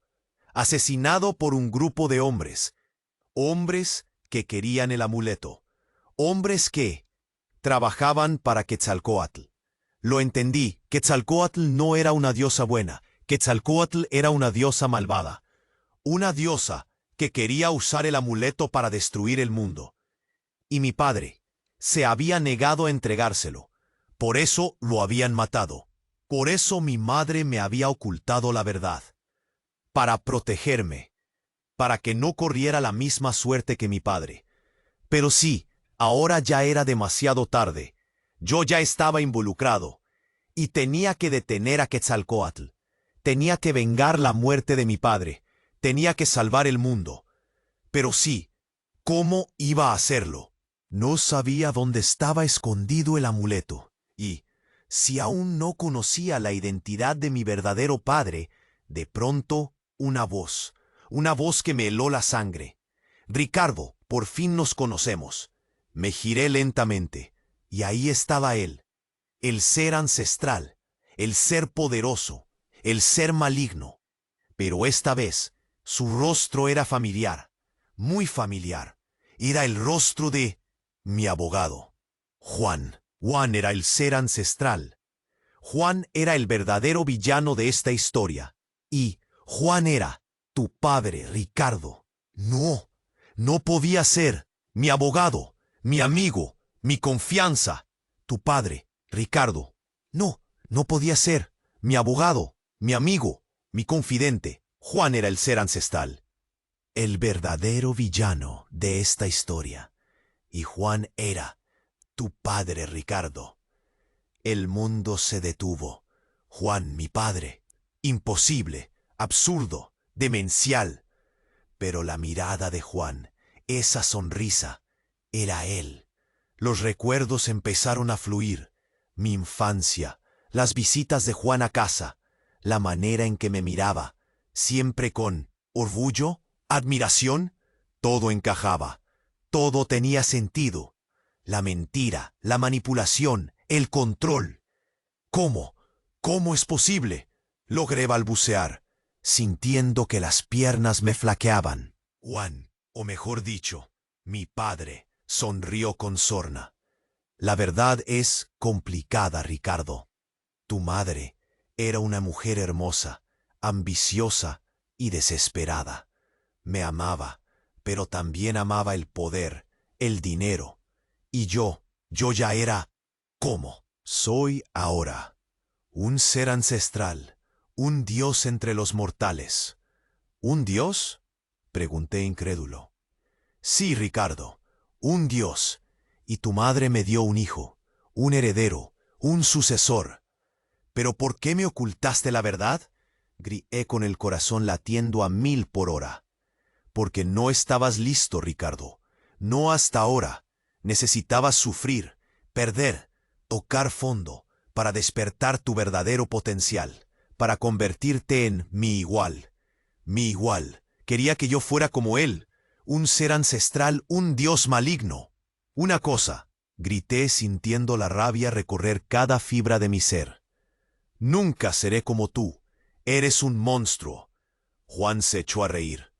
Asesinado por un grupo de hombres. Hombres que querían el amuleto. Hombres que trabajaban para Quetzalcóatl. Lo entendí. Quetzalcóatl no era una diosa buena. Quetzalcóatl era una diosa malvada. Una diosa que quería usar el amuleto para destruir el mundo. Y mi padre se había negado a entregárselo. Por eso lo habían matado. Por eso mi madre me había ocultado la verdad. Para protegerme. Para que no corriera la misma suerte que mi padre. Pero sí, ahora ya era demasiado tarde. Yo ya estaba involucrado. Y tenía que detener a Quetzalcóatl. Tenía que vengar la muerte de mi padre. Tenía que salvar el mundo. Pero sí, ¿cómo iba a hacerlo? No sabía dónde estaba escondido el amuleto. Y, si aún no conocía la identidad de mi verdadero padre, de pronto, una voz que me heló la sangre. Ricardo, por fin nos conocemos. Me giré lentamente, y ahí estaba él. El ser ancestral, el ser poderoso, el ser maligno. Pero esta vez, su rostro era familiar, muy familiar. Era el rostro de mi abogado, Juan. Juan era el ser ancestral. Juan era el verdadero villano de esta historia. Y Juan era tu padre, Ricardo. No, no podía ser. Mi abogado, mi amigo, mi confianza. Tu padre, Ricardo. No, no podía ser. Mi abogado, mi amigo, mi confidente. Juan era el ser ancestral. El verdadero villano de esta historia. Y Juan era tu padre, Ricardo. El mundo se detuvo. Juan, mi padre. Imposible, absurdo, demencial. Pero la mirada de Juan, esa sonrisa, era él. Los recuerdos empezaron a fluir. Mi infancia, las visitas de Juan a casa, la manera en que me miraba, siempre con orgullo, admiración, todo encajaba. Todo tenía sentido. La mentira, la manipulación, el control. ¿Cómo? ¿Cómo es posible? Logré balbucear, sintiendo que las piernas me flaqueaban. Juan, o mejor dicho, mi padre, sonrió con sorna. La verdad es complicada, Ricardo. Tu madre era una mujer hermosa, ambiciosa y desesperada. Me amaba, pero también amaba el poder, el dinero. Y yo ya era, ¿cómo? Soy ahora un ser ancestral, un dios entre los mortales. ¿Un dios? Pregunté incrédulo. Sí, Ricardo, un dios. Y tu madre me dio un hijo, un heredero, un sucesor. ¿Pero por qué me ocultaste la verdad? Grité con el corazón latiendo a 1000 por hora. Porque no estabas listo, Ricardo. No hasta ahora. Necesitabas sufrir, perder, tocar fondo, para despertar tu verdadero potencial, para convertirte en mi igual. Mi igual. Quería que yo fuera como él, un ser ancestral, un dios maligno. Una cosa, grité sintiendo la rabia recorrer cada fibra de mi ser. Nunca seré como tú. Eres un monstruo. Juan se echó a reír.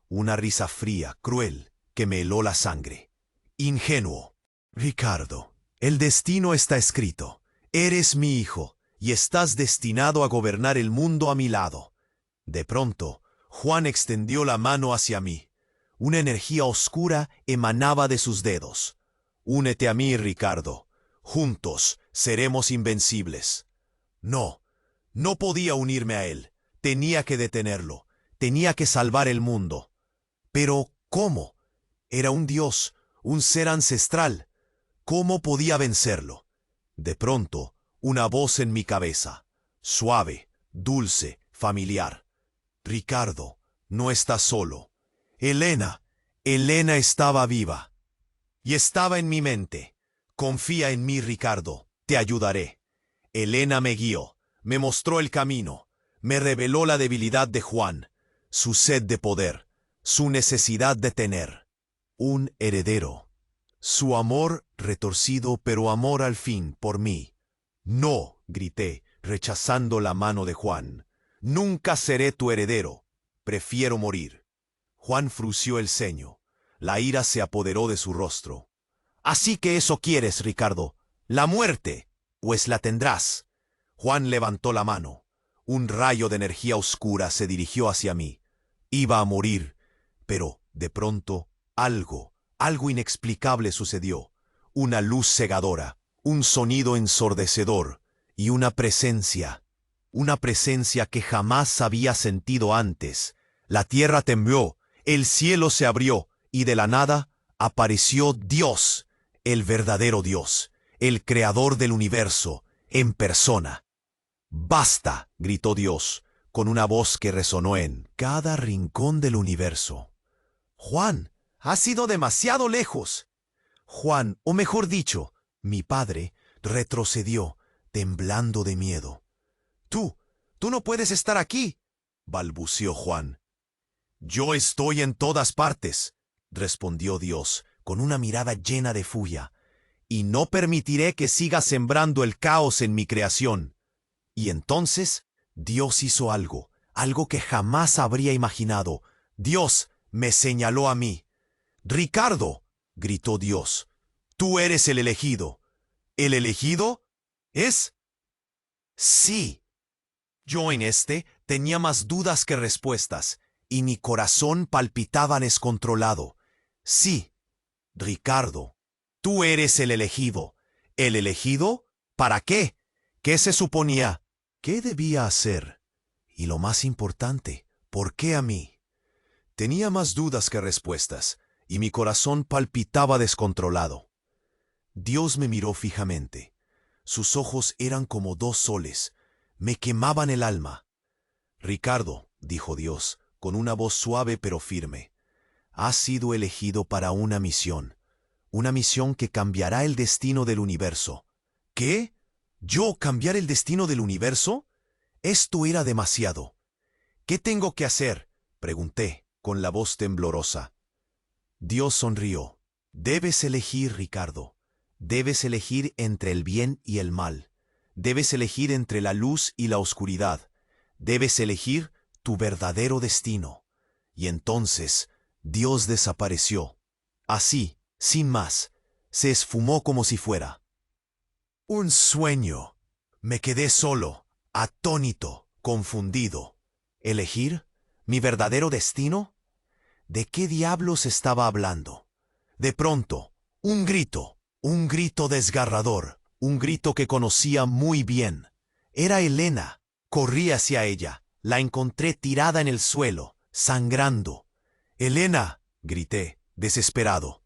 Una risa fría, cruel, que me heló la sangre. Ingenuo. Ricardo, el destino está escrito. Eres mi hijo, y estás destinado a gobernar el mundo a mi lado. De pronto, Juan extendió la mano hacia mí. Una energía oscura emanaba de sus dedos. Únete a mí, Ricardo. Juntos seremos invencibles. No, no podía unirme a él. Tenía que detenerlo. Tenía que salvar el mundo. Pero, ¿cómo? Era un dios, un ser ancestral. ¿Cómo podía vencerlo? De pronto, una voz en mi cabeza, suave, dulce, familiar. Ricardo, no estás solo. Elena estaba viva. Y estaba en mi mente. Confía en mí, Ricardo, te ayudaré. Elena me guió, me mostró el camino, me reveló la debilidad de Juan, su sed de poder, su necesidad de tener un heredero. Su amor retorcido, pero amor al fin por mí. No, grité, rechazando la mano de Juan. Nunca seré tu heredero. Prefiero morir. Juan frunció el ceño. La ira se apoderó de su rostro. Así que eso quieres, Ricardo. La muerte, pues la tendrás. Juan levantó la mano. Un rayo de energía oscura se dirigió hacia mí. Iba a morir, pero, de pronto, algo inexplicable sucedió. Una luz cegadora, un sonido ensordecedor y una presencia que jamás había sentido antes. La tierra tembló, el cielo se abrió y de la nada apareció Dios, el verdadero Dios, el creador del universo, en persona. ¡Basta!, gritó Dios, con una voz que resonó en cada rincón del universo. Juan, has ido demasiado lejos. Juan, o mejor dicho, mi padre, retrocedió, temblando de miedo. Tú no puedes estar aquí, balbuceó Juan. Yo estoy en todas partes, respondió Dios, con una mirada llena de furia, y no permitiré que sigas sembrando el caos en mi creación. Y entonces, Dios hizo algo que jamás habría imaginado. Dios me señaló a mí. Ricardo, gritó Dios, tú eres el elegido. ¿El elegido? ¿Es? Sí. Yo tenía más dudas que respuestas, y mi corazón palpitaba descontrolado. Sí, Ricardo, tú eres el elegido. ¿El elegido? ¿Para qué? ¿Qué se suponía? ¿Qué debía hacer? Y lo más importante, ¿por qué a mí? Tenía más dudas que respuestas, y mi corazón palpitaba descontrolado. Dios me miró fijamente. Sus ojos eran como dos soles. Me quemaban el alma. Ricardo, dijo Dios, con una voz suave pero firme, has sido elegido para una misión que cambiará el destino del universo. ¿Qué? ¿Yo cambiar el destino del universo? Esto era demasiado. ¿Qué tengo que hacer?, pregunté, con la voz temblorosa. Dios sonrió. Debes elegir, Ricardo. Debes elegir entre el bien y el mal. Debes elegir entre la luz y la oscuridad. Debes elegir tu verdadero destino. Y entonces, Dios desapareció. Así, sin más, se esfumó como si fuera un sueño. Me quedé solo, atónito, confundido. ¿Elegir? ¿Mi verdadero destino? ¿De qué diablos estaba hablando? De pronto, un grito desgarrador, un grito que conocía muy bien. Era Elena. Corrí hacia ella. La encontré tirada en el suelo, sangrando. «Elena», grité, desesperado.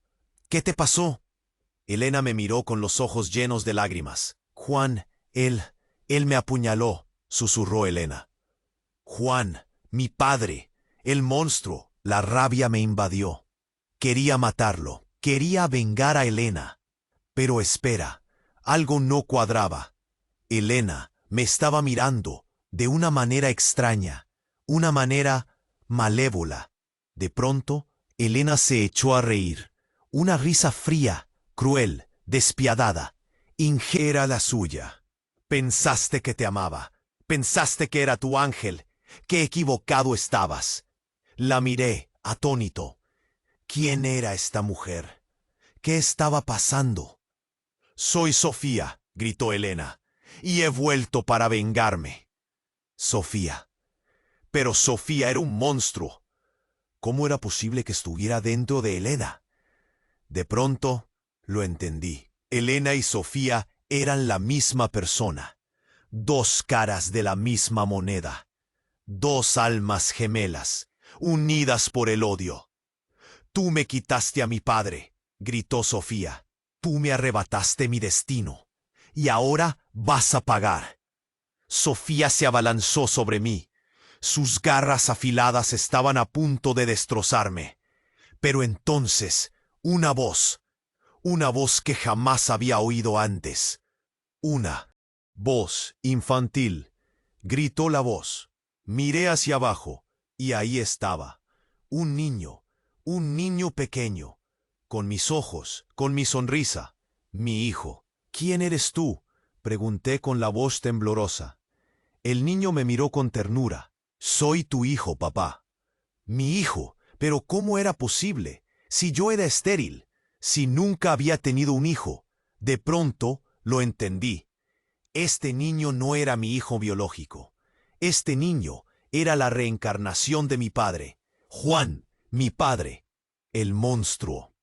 «¿Qué te pasó?» Elena me miró con los ojos llenos de lágrimas. «Juan, él me apuñaló», susurró Elena. «Juan, mi padre, el monstruo». La rabia me invadió. Quería matarlo, quería vengar a Elena. Pero espera, algo no cuadraba. Elena me estaba mirando de una manera extraña, una manera malévola. De pronto, Elena se echó a reír. Una risa fría, cruel, despiadada, injusta la suya. Pensaste que te amaba, pensaste que era tu ángel, qué equivocado estabas. La miré, atónito. ¿Quién era esta mujer? ¿Qué estaba pasando? Soy Sofía, gritó Elena, y he vuelto para vengarme. Sofía. Pero Sofía era un monstruo. ¿Cómo era posible que estuviera dentro de Elena? De pronto, lo entendí. Elena y Sofía eran la misma persona. Dos caras de la misma moneda. Dos almas gemelas, unidas por el odio. Tú me quitaste a mi padre, gritó Sofía. Tú me arrebataste mi destino. Y ahora vas a pagar. Sofía se abalanzó sobre mí. Sus garras afiladas estaban a punto de destrozarme. Pero entonces, una voz que jamás había oído antes. Una voz infantil. Gritó la voz. Miré hacia abajo, y ahí estaba. Un niño pequeño, con mis ojos, con mi sonrisa. Mi hijo. ¿Quién eres tú?, pregunté con la voz temblorosa. El niño me miró con ternura. Soy tu hijo, papá. Mi hijo, pero ¿cómo era posible? Si yo era estéril, si nunca había tenido un hijo. De pronto lo entendí. Este niño no era mi hijo biológico. Este niño era la reencarnación de mi padre. Juan, mi padre. El monstruo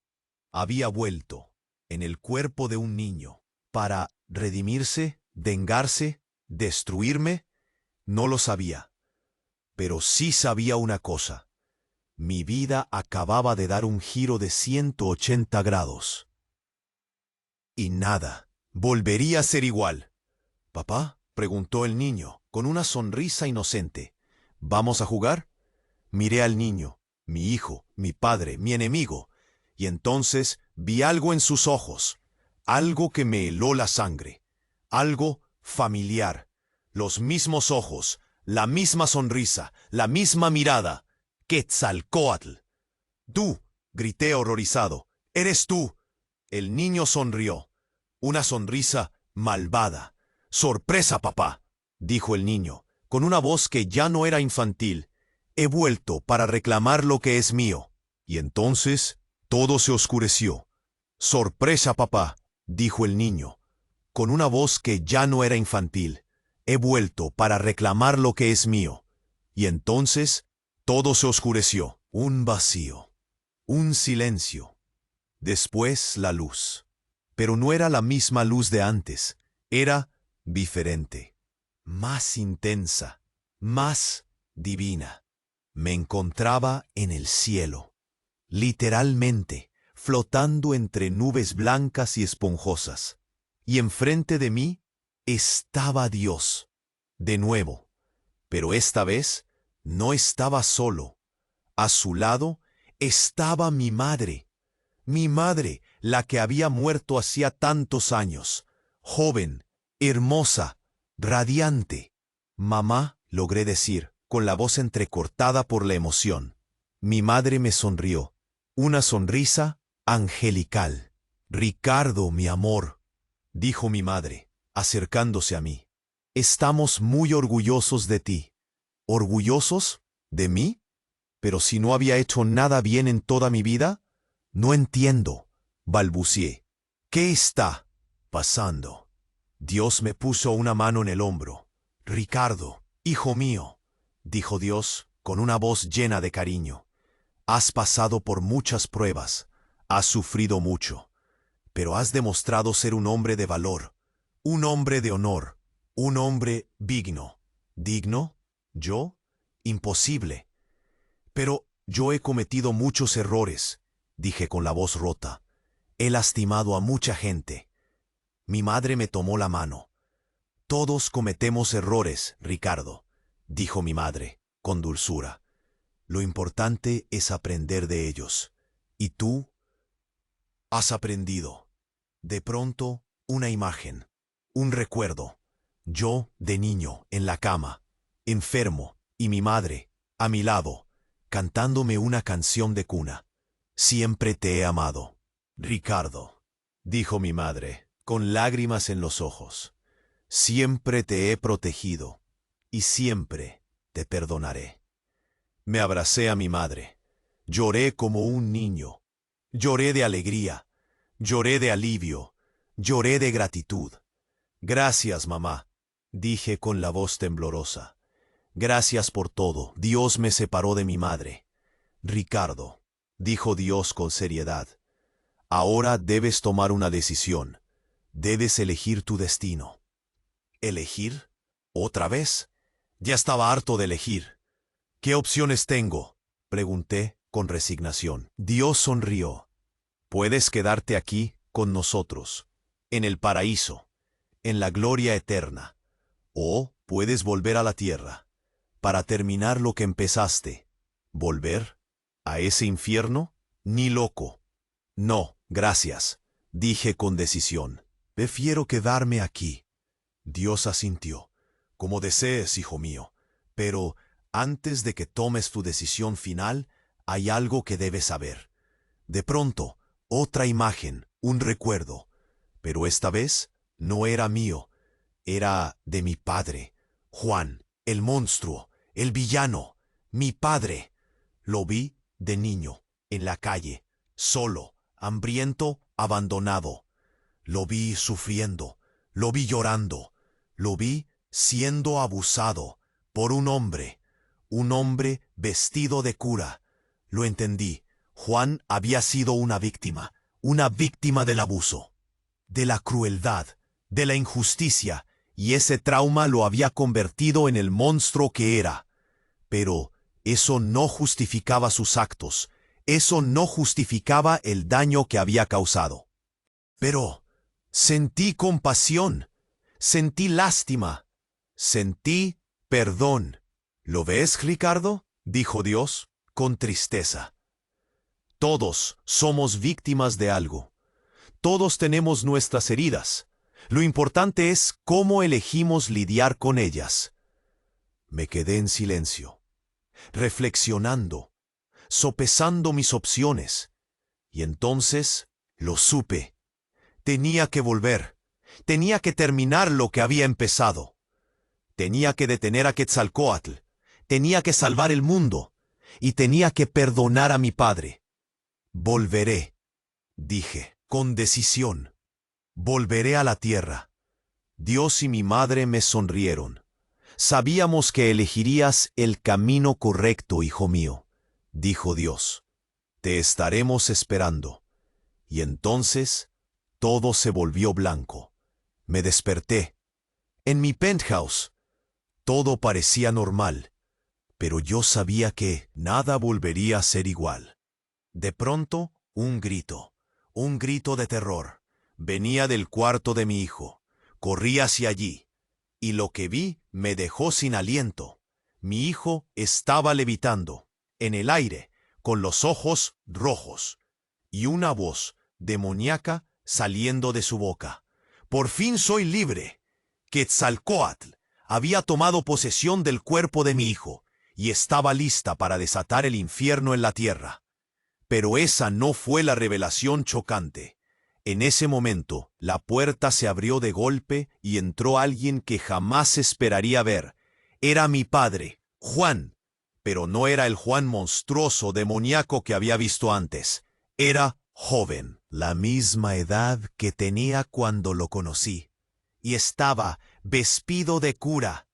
había vuelto en el cuerpo de un niño para redimirse, vengarse, destruirme. No lo sabía. Pero sí sabía una cosa. Mi vida acababa de dar un giro de 180 grados. Y nada volvería a ser igual. ¿Papá?, preguntó el niño, con una sonrisa inocente. ¿Vamos a jugar? Miré al niño, mi hijo, mi padre, mi enemigo, y entonces vi algo en sus ojos, algo que me heló la sangre, algo familiar, los mismos ojos, la misma sonrisa, la misma mirada. ¡Quetzalcóatl! ¡Tú!, grité horrorizado. ¡Eres tú! El niño sonrió, una sonrisa malvada. «Sorpresa, papá», dijo el niño, con una voz que ya no era infantil. «He vuelto para reclamar lo que es mío». Y entonces todo se oscureció. «Sorpresa, papá», dijo el niño, con una voz que ya no era infantil. «He vuelto para reclamar lo que es mío». Y entonces todo se oscureció. Un vacío, un silencio. Después la luz. Pero no era la misma luz de antes. Era diferente, más intensa, más divina. Me encontraba en el cielo, literalmente, flotando entre nubes blancas y esponjosas. Y enfrente de mí estaba Dios, de nuevo. Pero esta vez no estaba solo. A su lado estaba mi madre, la que había muerto hacía tantos años, joven, hermosa, radiante. «Mamá», logré decir, con la voz entrecortada por la emoción. Mi madre me sonrió, una sonrisa angelical. «Ricardo, mi amor», dijo mi madre, acercándose a mí. «Estamos muy orgullosos de ti». ¿Orgullosos? ¿De mí? ¿Pero si no había hecho nada bien en toda mi vida? No entiendo, balbucié. ¿Qué está pasando? Dios me puso una mano en el hombro. «Ricardo, hijo mío», dijo Dios con una voz llena de cariño. «Has pasado por muchas pruebas, has sufrido mucho, pero has demostrado ser un hombre de valor, un hombre de honor, un hombre digno». ¿Digno? ¿Yo? Imposible. «Pero yo he cometido muchos errores», dije con la voz rota. «He lastimado a mucha gente». Mi madre me tomó la mano. «Todos cometemos errores, Ricardo», dijo mi madre, con dulzura. «Lo importante es aprender de ellos. ¿Y tú? Has aprendido». De pronto, una imagen, un recuerdo. Yo, de niño, en la cama, enfermo, y mi madre, a mi lado, cantándome una canción de cuna. «Siempre te he amado, Ricardo». dijo mi madre, con lágrimas en los ojos. Siempre te he protegido y siempre te perdonaré. Me abracé a mi madre. Lloré como un niño. Lloré de alegría. Lloré de alivio. Lloré de gratitud. Gracias, mamá, dije con la voz temblorosa. Gracias por todo. Dios me separó de mi madre. Ricardo, dijo Dios con seriedad, ahora debes tomar una decisión. Debes elegir tu destino. ¿Elegir? ¿Otra vez? Ya estaba harto de elegir. ¿Qué opciones tengo?, pregunté con resignación. Dios sonrió. Puedes quedarte aquí con nosotros, en el paraíso, en la gloria eterna. O puedes volver a la tierra, para terminar lo que empezaste. ¿Volver? ¿A ese infierno? Ni loco. No, gracias, dije con decisión. Prefiero quedarme aquí. Dios asintió. Como desees, hijo mío. Pero antes de que tomes tu decisión final, hay algo que debes saber. De pronto, otra imagen, un recuerdo. Pero esta vez no era mío. Era de mi padre, Juan, el monstruo, el villano, mi padre. Lo vi de niño, en la calle, solo, hambriento, abandonado. Lo vi sufriendo, lo vi llorando, lo vi siendo abusado por un hombre vestido de cura. Lo entendí. Juan había sido una víctima del abuso, de la crueldad, de la injusticia, y ese trauma lo había convertido en el monstruo que era. Pero eso no justificaba sus actos, eso no justificaba el daño que había causado. Pero sentí compasión, sentí lástima, sentí perdón. ¿Lo ves, Ricardo?, dijo Dios, con tristeza. Todos somos víctimas de algo. Todos tenemos nuestras heridas. Lo importante es cómo elegimos lidiar con ellas. Me quedé en silencio, reflexionando, sopesando mis opciones. Y entonces lo supe. Tenía que volver. Tenía que terminar lo que había empezado. Tenía que detener a Quetzalcóatl. Tenía que salvar el mundo. Y tenía que perdonar a mi padre. Volveré, dije, con decisión. Volveré a la tierra. Dios y mi madre me sonrieron. Sabíamos que elegirías el camino correcto, hijo mío, dijo Dios. Te estaremos esperando. Y entonces todo se volvió blanco. Me desperté. En mi penthouse. Todo parecía normal, pero yo sabía que nada volvería a ser igual. De pronto, un grito de terror. Venía del cuarto de mi hijo. Corrí hacia allí, y lo que vi me dejó sin aliento. Mi hijo estaba levitando, en el aire, con los ojos rojos, y una voz demoníaca saliendo de su boca. Por fin soy libre. Quetzalcóatl había tomado posesión del cuerpo de mi hijo, y estaba lista para desatar el infierno en la tierra. Pero esa no fue la revelación chocante. En ese momento, la puerta se abrió de golpe y entró alguien que jamás esperaría ver. Era mi padre, Juan. Pero no era el Juan monstruoso, demoníaco que había visto antes. Era joven, la misma edad que tenía cuando lo conocí. Y estaba vestido de cura,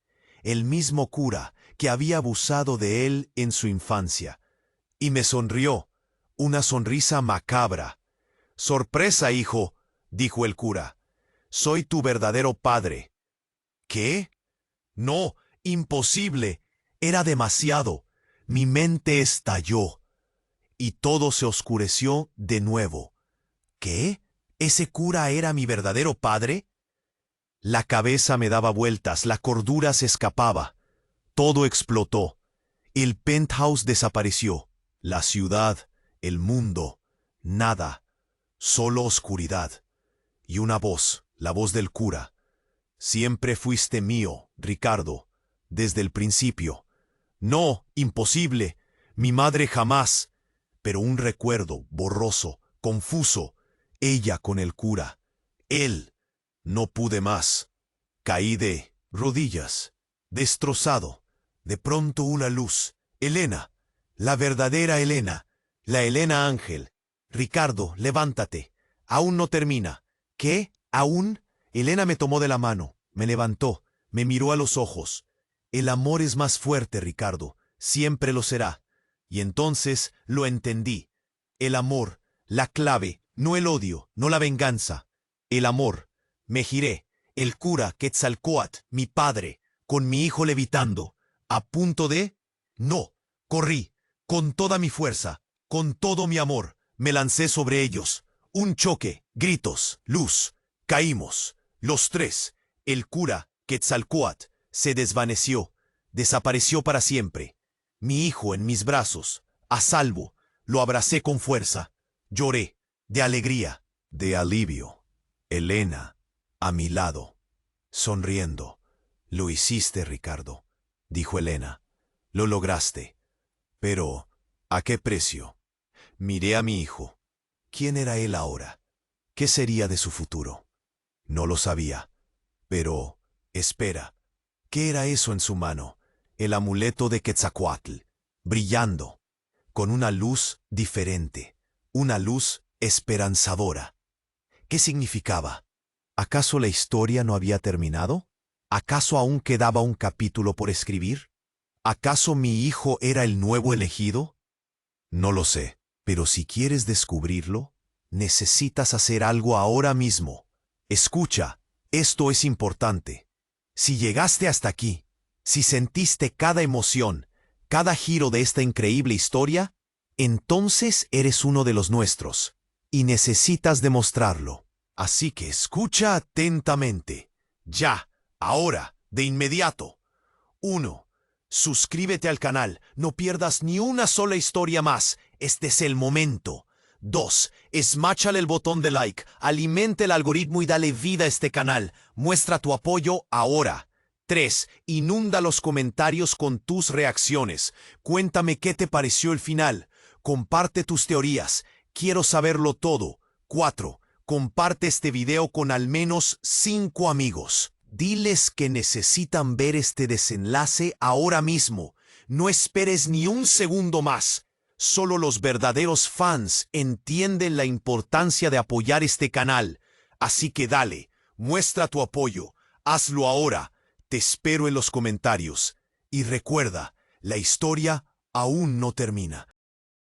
el mismo cura que había abusado de él en su infancia. Y me sonrió, una sonrisa macabra. «Sorpresa, hijo», dijo el cura. «Soy tu verdadero padre». ¿Qué? No, imposible. Era demasiado. Mi mente estalló. Y todo se oscureció de nuevo. ¿Qué? ¿Ese cura era mi verdadero padre? La cabeza me daba vueltas, la cordura se escapaba. Todo explotó. El penthouse desapareció. La ciudad, el mundo, nada. Solo oscuridad. Y una voz, la voz del cura. «Siempre fuiste mío, Ricardo, desde el principio». «No, imposible. Mi madre jamás». Pero un recuerdo, borroso, confuso. ella con el cura, él. No pude más. Caí de rodillas, destrozado. De pronto una luz. Elena, la verdadera Elena, la Elena Ángel. Ricardo, levántate. Aún no termina. ¿Qué? ¿Aún? Elena me tomó de la mano, me levantó, me miró a los ojos. El amor es más fuerte, Ricardo, siempre lo será. Y entonces lo entendí. El amor, la clave, no el odio, no la venganza. El amor. Me giré. El cura Quetzalcóatl, mi padre, con mi hijo levitando, a punto de... No, corrí, con toda mi fuerza, con todo mi amor, me lancé sobre ellos. Un choque, gritos, luz. Caímos, los tres. El cura Quetzalcóatl se desvaneció, desapareció para siempre. Mi hijo en mis brazos, a salvo, lo abracé con fuerza. Lloré, de alegría, de alivio. Elena, a mi lado, sonriendo. Lo hiciste, Ricardo, dijo Elena. Lo lograste. Pero, ¿a qué precio? Miré a mi hijo. ¿Quién era él ahora? ¿Qué sería de su futuro? No lo sabía. Pero, espera, ¿qué era eso en su mano? El amuleto de Quetzalcóatl, brillando, con una luz diferente, una luz esperanzadora. ¿Qué significaba? ¿Acaso la historia no había terminado? ¿Acaso aún quedaba un capítulo por escribir? ¿Acaso mi hijo era el nuevo elegido? No lo sé, pero si quieres descubrirlo, necesitas hacer algo ahora mismo. Escucha, esto es importante. Si llegaste hasta aquí, si sentiste cada emoción, cada giro de esta increíble historia, entonces eres uno de los nuestros, y necesitas demostrarlo. Así que escucha atentamente. Ya, ahora, de inmediato. 1. Suscríbete al canal, no pierdas ni una sola historia más. Este es el momento. 2. Esmáchale el botón de like, alimente el algoritmo y dale vida a este canal. Muestra tu apoyo ahora. 3. Inunda los comentarios con tus reacciones. Cuéntame qué te pareció el final. Comparte tus teorías. Quiero saberlo todo. 4. Comparte este video con al menos 5 amigos. Diles que necesitan ver este desenlace ahora mismo. No esperes ni un segundo más. Solo los verdaderos fans entienden la importancia de apoyar este canal. Así que dale, muestra tu apoyo. Hazlo ahora. Te espero en los comentarios. Y recuerda, la historia aún no termina.